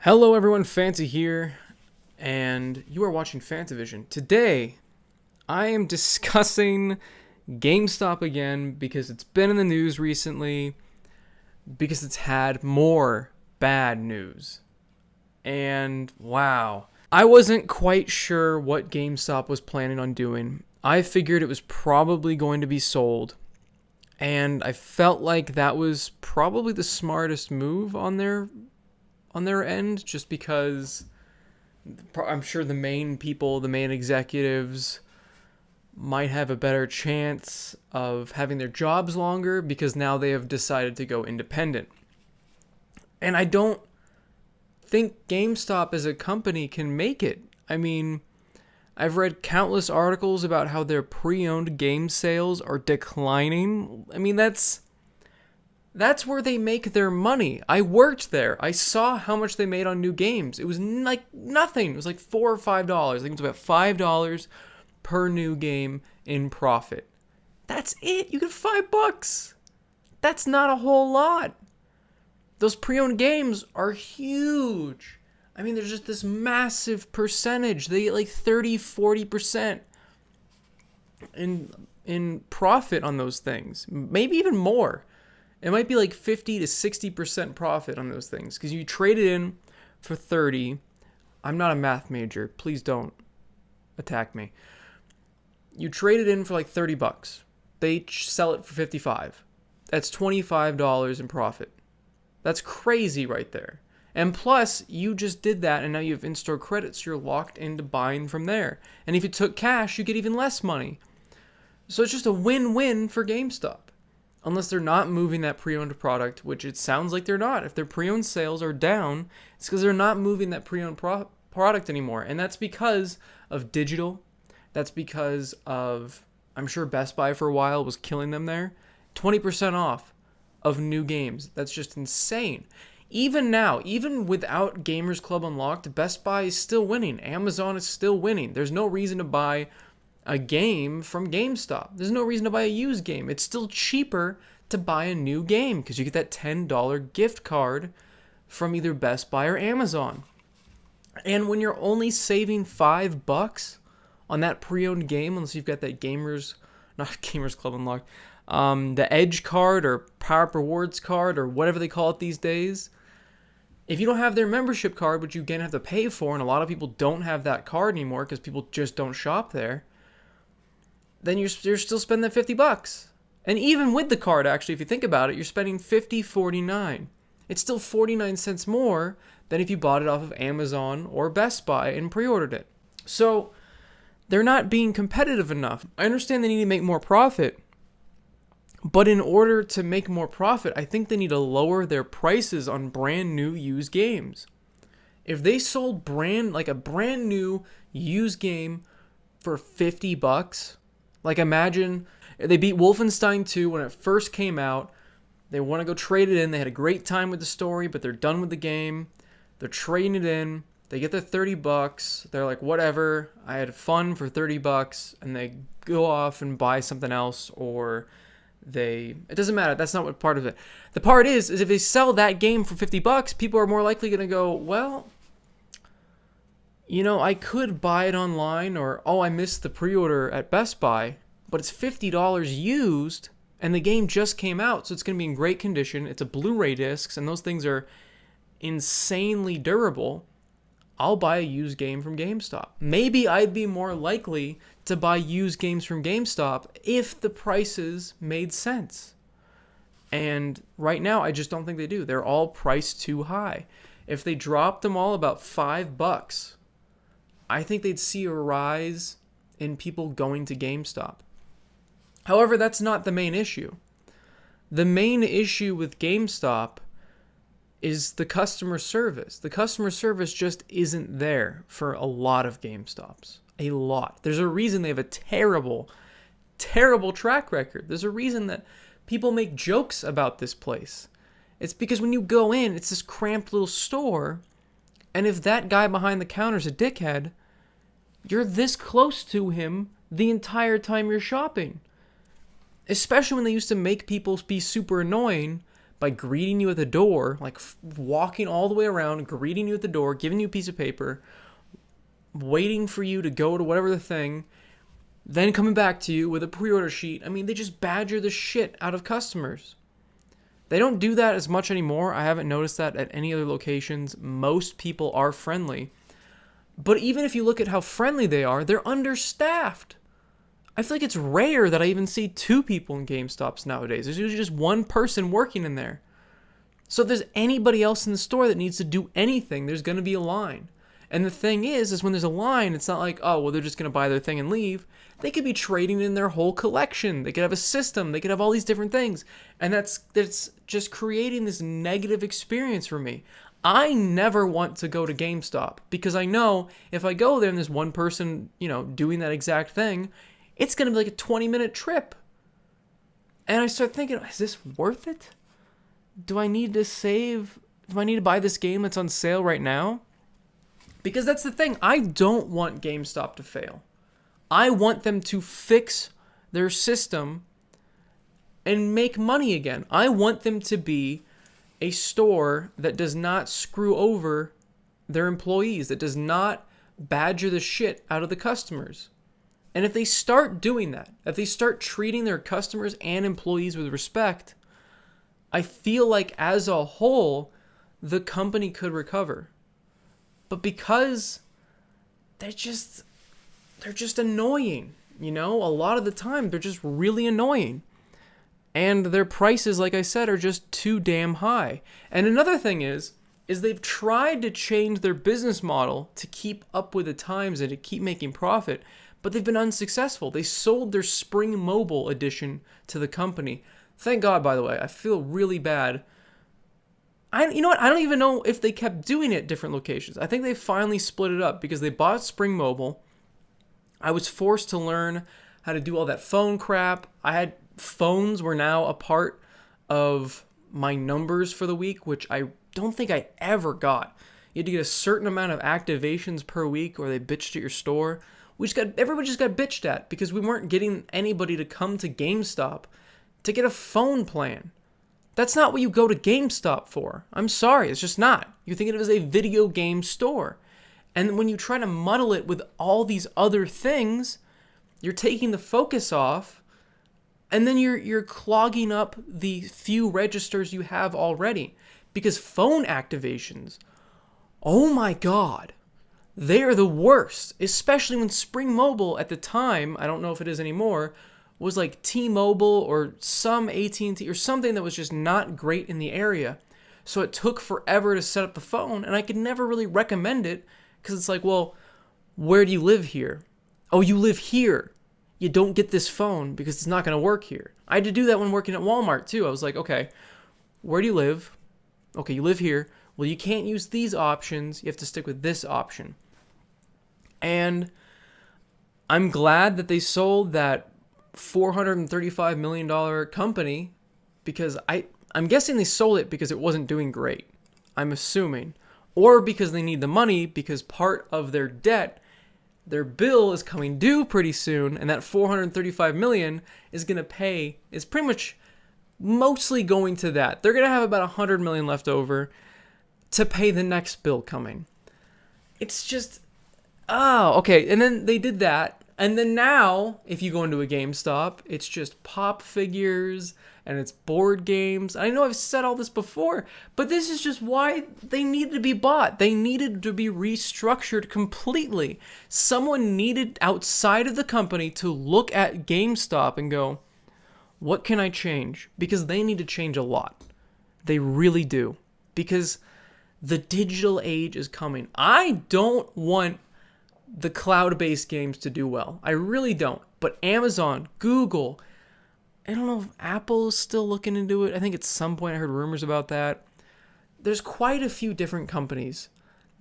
Hello everyone, Fancy here, and you are watching FANTAVISION. Today, I am discussing GameStop again because it's been in the news recently, because it's had more bad news. And wow, I wasn't quite sure what GameStop was planning on doing. I figured it was probably going to be sold, and I felt like that was probably the smartest move on their end, just because I'm sure the main people, the main executives, might have a better chance of having their jobs longer because now they have decided to go independent. And I don't think GameStop as a company can make it. I mean, I've read countless articles about how their pre-owned game sales are declining. I mean, that's where they make their money. I worked there. I saw how much they made on new games. It was like nothing. It was like $4 or $5. I think it was about $5 per new game in profit. That's it. You get $5. That's not a whole lot. Those pre-owned games are huge. I mean, there's just this massive percentage. They get like 30, 40% in profit on those things. Maybe even more. It might be like 50 to 60% profit on those things because you trade it in for 30. I'm not a math major. Please don't attack me. You trade it in for like $30. They sell it for 55. That's $25 in profit. That's crazy right there. And plus, you just did that and now you have in-store credits. So you're locked into buying from there. And if you took cash, you get even less money. So it's just a win-win for GameStop. Unless they're not moving that pre-owned product, which it sounds like they're not. If their pre-owned sales are down, it's because they're not moving that pre-owned product anymore. And that's because of digital. That's because of, I'm sure Best Buy for a while was killing them there. 20% off of new games. That's just insane. Even now, even without Gamers Club Unlocked, Best Buy is still winning. Amazon is still winning. There's no reason to buy a game from GameStop. There's no reason to buy a used game. It's still cheaper to buy a new game because you get that $10 gift card from either Best Buy or Amazon. And when you're only saving $5 on that pre-owned game, unless you've got that not Gamers Club Unlocked, the Edge card or Power Up Rewards card or whatever they call it these days, if you don't have their membership card, which you again have to pay for, and a lot of people don't have that card anymore because people just don't shop there, then you're still spending that $50. And even with the card, actually, if you think about it, you're spending $50.49. It's still 49 cents more than if you bought it off of Amazon or Best Buy and pre-ordered it. So they're not being competitive enough. I understand they need to make more profit, but in order to make more profit, I think they need to lower their prices on brand new used games. If they sold a brand new used game for $50, like imagine they beat Wolfenstein 2 when it first came out. They want to go trade it in. They had a great time with the story, but they're done with the game. They're trading it in. They get their $30. They're like, whatever, I had fun for $30, and they go off and buy something else, or it doesn't matter. That's not what part of it. The part is if they sell that game for $50, people are more likely going to go, well, I could buy it online, or, I missed the pre-order at Best Buy, but it's $50 used, and the game just came out, so it's going to be in great condition. It's a Blu-ray discs, and those things are insanely durable. I'll buy a used game from GameStop. Maybe I'd be more likely to buy used games from GameStop if the prices made sense. And right now, I just don't think they do. They're all priced too high. If they dropped them all about $5, I think they'd see a rise in people going to GameStop. However, that's not the main issue. The main issue with GameStop is the customer service. The customer service just isn't there for a lot of GameStops. A lot. There's a reason they have a terrible, terrible track record. There's a reason that people make jokes about this place. It's because when you go in, it's this cramped little store, and if that guy behind the counter is a dickhead, you're this close to him the entire time you're shopping. Especially when they used to make people be super annoying by greeting you at the door, like walking all the way around, greeting you at the door, giving you a piece of paper, waiting for you to go to whatever the thing, then coming back to you with a pre-order sheet. I mean, they just badger the shit out of customers. They don't do that as much anymore. I haven't noticed that at any other locations. Most people are friendly. But even if you look at how friendly they are, they're understaffed. I feel like it's rare that I even see 2 people in GameStops nowadays. There's usually just 1 person working in there. So if there's anybody else in the store that needs to do anything, there's going to be a line. And the thing is when there's a line, it's not like, oh, well, they're just going to buy their thing and leave. They could be trading in their whole collection. They could have a system. They could have all these different things. And that's just creating this negative experience for me. I never want to go to GameStop because I know if I go there and there's 1 person, doing that exact thing, it's going to be like a 20-minute trip. And I start thinking, is this worth it? Do I need to save? Do I need to buy this game that's on sale right now? Because that's the thing. I don't want GameStop to fail. I want them to fix their system and make money again. I want them to be a store that does not screw over their employees, that does not badger the shit out of the customers. And if they start doing that, if they start treating their customers and employees with respect, I feel like as a whole, the company could recover. But because they're just annoying, a lot of the time they're just really annoying. And their prices, like I said, are just too damn high. And another thing is they've tried to change their business model to keep up with the times and to keep making profit, but they've been unsuccessful. They sold their Spring Mobile edition to the company. Thank God, by the way. I feel really bad. You know what? I don't even know if they kept doing it at different locations. I think they finally split it up because they bought Spring Mobile. I was forced to learn how to do all that phone crap. Phones were now a part of my numbers for the week, which I don't think I ever got. You had to get a certain amount of activations per week or they bitched at your store. Everybody just got bitched at because we weren't getting anybody to come to GameStop to get a phone plan. That's not what you go to GameStop for. I'm sorry, it's just not. You think of it as a video game store. And when you try to muddle it with all these other things, you're taking the focus off, and then you're clogging up the few registers you have already. Because phone activations, oh my God, they are the worst. Especially when Spring Mobile at the time, I don't know if it is anymore, was like T-Mobile or some AT&T or something that was just not great in the area. So it took forever to set up the phone, and I could never really recommend it because it's like, well, where do you live here? Oh, you live here. You don't get this phone because it's not going to work here. I had to do that when working at Walmart too. I was like, okay, where do you live? Okay, you live here. Well, you can't use these options. You have to stick with this option. And I'm glad that they sold that $435 million company because I'm guessing they sold it because it wasn't doing great. I'm assuming. Or because they need the money because part of their debt, their bill is coming due pretty soon, and that $435 million is pretty much mostly going to that. They're going to have about $100 million left over to pay the next bill coming. It's just, okay. And then they did that. And then now, if you go into a GameStop, it's just pop figures and it's board games. I know I've said all this before, but this is just why they needed to be bought. They needed to be restructured completely. Someone needed outside of the company to look at GameStop and go, what can I change? Because they need to change a lot. They really do. Because the digital age is coming. I don't want the cloud-based games to do well. I really don't. But Amazon, Google, I don't know if Apple is still looking into it. I think at some point I heard rumors about that. There's quite a few different companies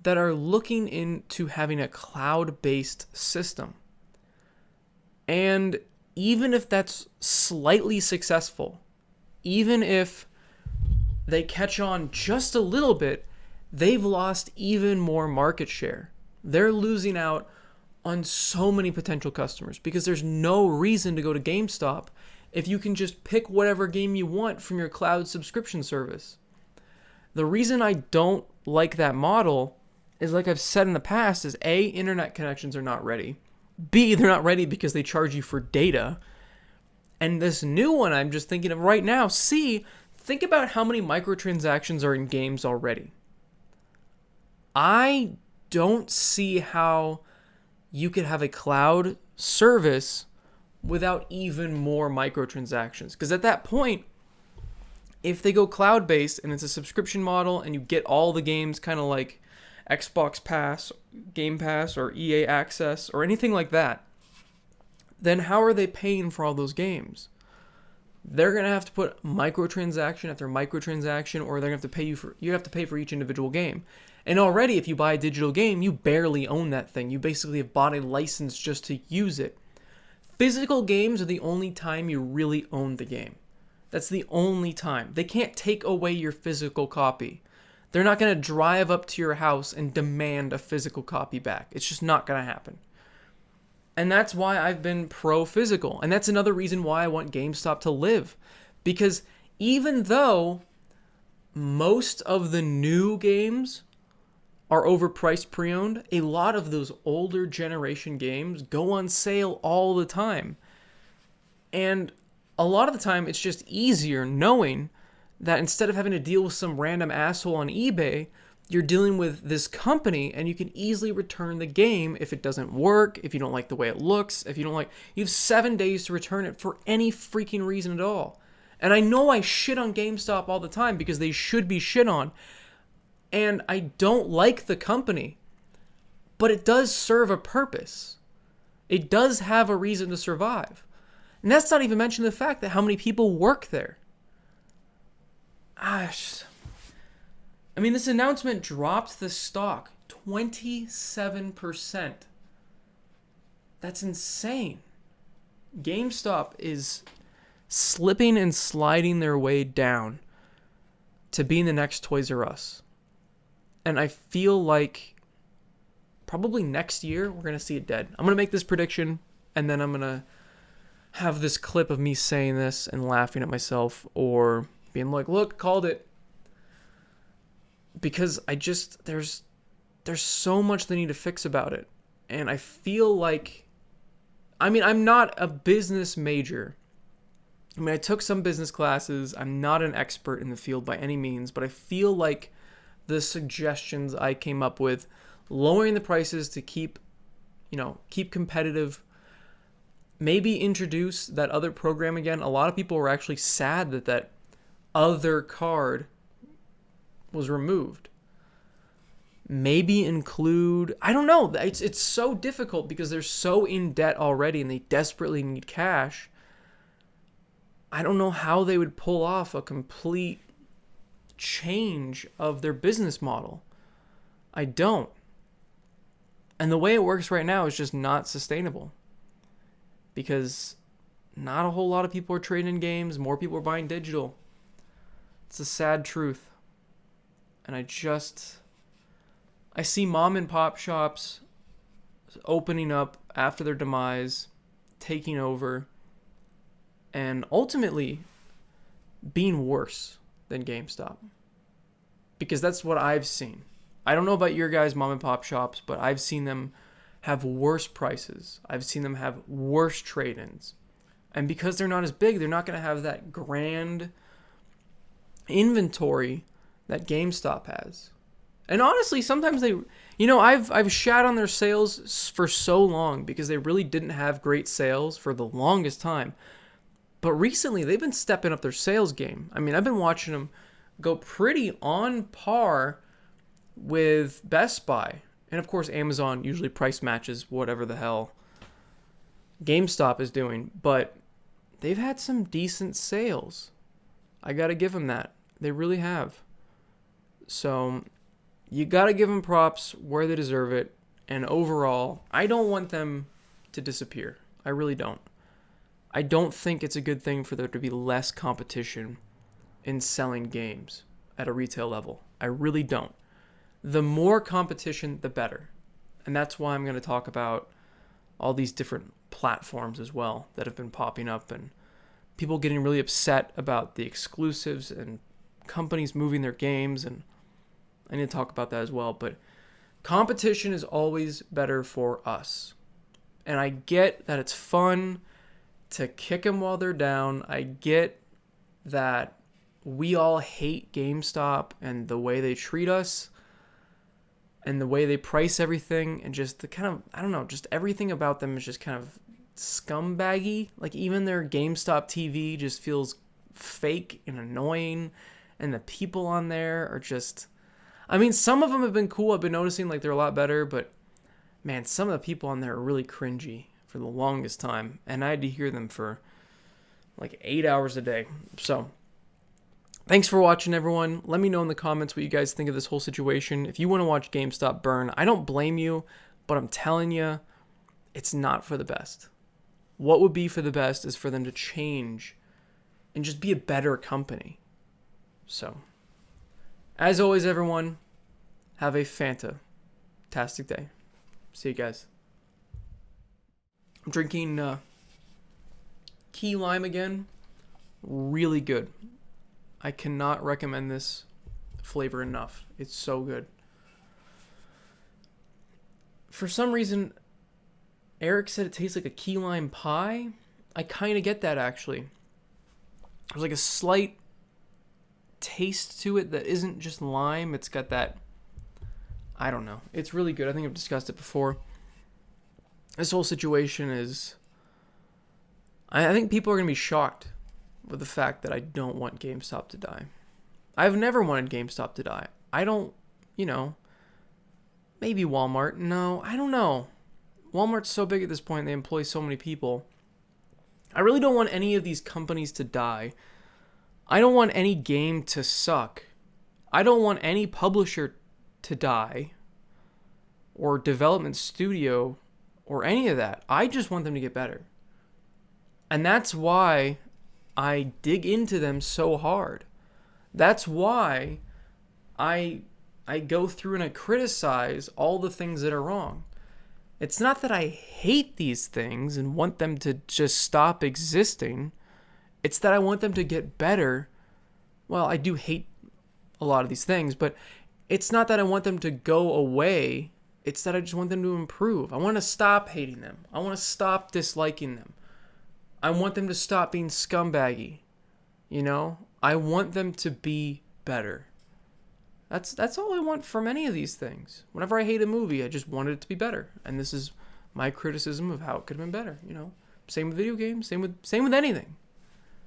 that are looking into having a cloud-based system. And even if that's slightly successful, even if they catch on just a little bit, they've lost even more market share. They're losing out on so many potential customers because there's no reason to go to GameStop if you can just pick whatever game you want from your cloud subscription service. The reason I don't like that model is, like I've said in the past, is A, internet connections are not ready. B, they're not ready because they charge you for data. And this new one I'm just thinking of right now, C, think about how many microtransactions are in games already. I don't see how you could have a cloud service without even more microtransactions. Because at that point, if they go cloud-based and it's a subscription model and you get all the games kind of like Xbox Pass, Game Pass, or EA Access, or anything like that, then how are they paying for all those games? They're going to have to put microtransaction after microtransaction, or they're going to have to pay you have to pay for each individual game. And already, if you buy a digital game, you barely own that thing. You basically have bought a license just to use it. Physical games are the only time you really own the game. That's the only time. They can't take away your physical copy. They're not going to drive up to your house and demand a physical copy back. It's just not going to happen. And that's why I've been pro-physical. And that's another reason why I want GameStop to live. Because even though most of the new games are overpriced pre-owned, a lot of those older generation games go on sale all the time. And a lot of the time, it's just easier knowing that instead of having to deal with some random asshole on eBay, you're dealing with this company and you can easily return the game if it doesn't work, if you don't like the way it looks, if you don't like... You have 7 days to return it for any freaking reason at all. And I know I shit on GameStop all the time because they should be shit on. And I don't like the company. But it does serve a purpose. It does have a reason to survive. And that's not even mentioning the fact that how many people work there. Gosh. I mean, this announcement dropped the stock 27%. That's insane. GameStop is slipping and sliding their way down to being the next Toys R Us. And I feel like probably next year we're going to see it dead. I'm going to make this prediction, and then I'm going to have this clip of me saying this and laughing at myself or being like, look, called it. Because there's so much they need to fix about it. And I feel like, I mean, I'm not a business major. I mean, I took some business classes. I'm not an expert in the field by any means, but I feel like the suggestions I came up with, lowering the prices to keep competitive, maybe introduce that other program again. A lot of people were actually sad that other card was removed. Maybe include, I don't know. It's so difficult because they're so in debt already and they desperately need cash. I don't know how they would pull off a complete change of their business model. I don't. And the way it works right now is just not sustainable. Because not a whole lot of people are trading in games. More people are buying digital. It's a sad truth. And I see mom and pop shops opening up after their demise, taking over, and ultimately being worse than GameStop. Because that's what I've seen. I don't know about your guys' mom and pop shops, but I've seen them have worse prices. I've seen them have worse trade-ins. And because they're not as big, they're not going to have that grand inventory that GameStop has. And honestly, sometimes they, I've shat on their sales for so long because they really didn't have great sales for the longest time. But recently, they've been stepping up their sales game. I mean, I've been watching them go pretty on par with Best Buy. And of course, Amazon usually price matches whatever the hell GameStop is doing. But they've had some decent sales. I got to give them that. They really have. So you got to give them props where they deserve it. And overall, I don't want them to disappear. I really don't. I don't think it's a good thing for there to be less competition in selling games at a retail level. I really don't. The more competition, the better. And that's why I'm going to talk about all these different platforms as well that have been popping up and people getting really upset about the exclusives and companies moving their games, and I need to talk about that as well. But competition is always better for us. And I get that it's fun to kick them while they're down. I get that we all hate GameStop and the way they treat us and the way they price everything, and just the kind of, I don't know, just everything about them is just kind of scumbaggy. Like, even their GameStop TV just feels fake and annoying, and the people on there are just, I mean, some of them have been cool. I've been noticing like they're a lot better, but man, some of the people on there are really cringy for the longest time, and I had to hear them for like 8 hours a day. So thanks for watching, everyone. Let me know in the comments what you guys think of this whole situation. If you want to watch GameStop burn, I don't blame you, but I'm telling you, it's not for the best. What would be for the best is for them to change and just be a better company. So, as always, everyone, have a fantastic day. See you guys. I'm drinking key lime again. Really good. I cannot recommend this flavor enough. It's so good. For some reason, Eric said it tastes like a key lime pie. I kind of get that, actually. There's like a slight taste to it that isn't just lime. It's got that, I don't know. It's really good. I think I've discussed it before. This whole situation is, I think people are going to be shocked with the fact that I don't want GameStop to die. I've never wanted GameStop to die. I don't, maybe Walmart. No, I don't know. Walmart's so big at this point. They employ so many people. I really don't want any of these companies to die. I don't want any game to suck. I don't want any publisher to die, or development studio, or any of that. I just want them to get better. And that's why I dig into them so hard. That's why I go through and I criticize all the things that are wrong. It's not that I hate these things and want them to just stop existing. It's that I want them to get better. Well, I do hate a lot of these things, but it's not that I want them to go away. It's that I just want them to improve. I want to stop hating them. I want to stop disliking them. I want them to stop being scumbaggy. I want them to be better. That's all I want from any of these things. Whenever I hate a movie, I just wanted it to be better. And this is my criticism of how it could have been better, Same with video games, same with anything.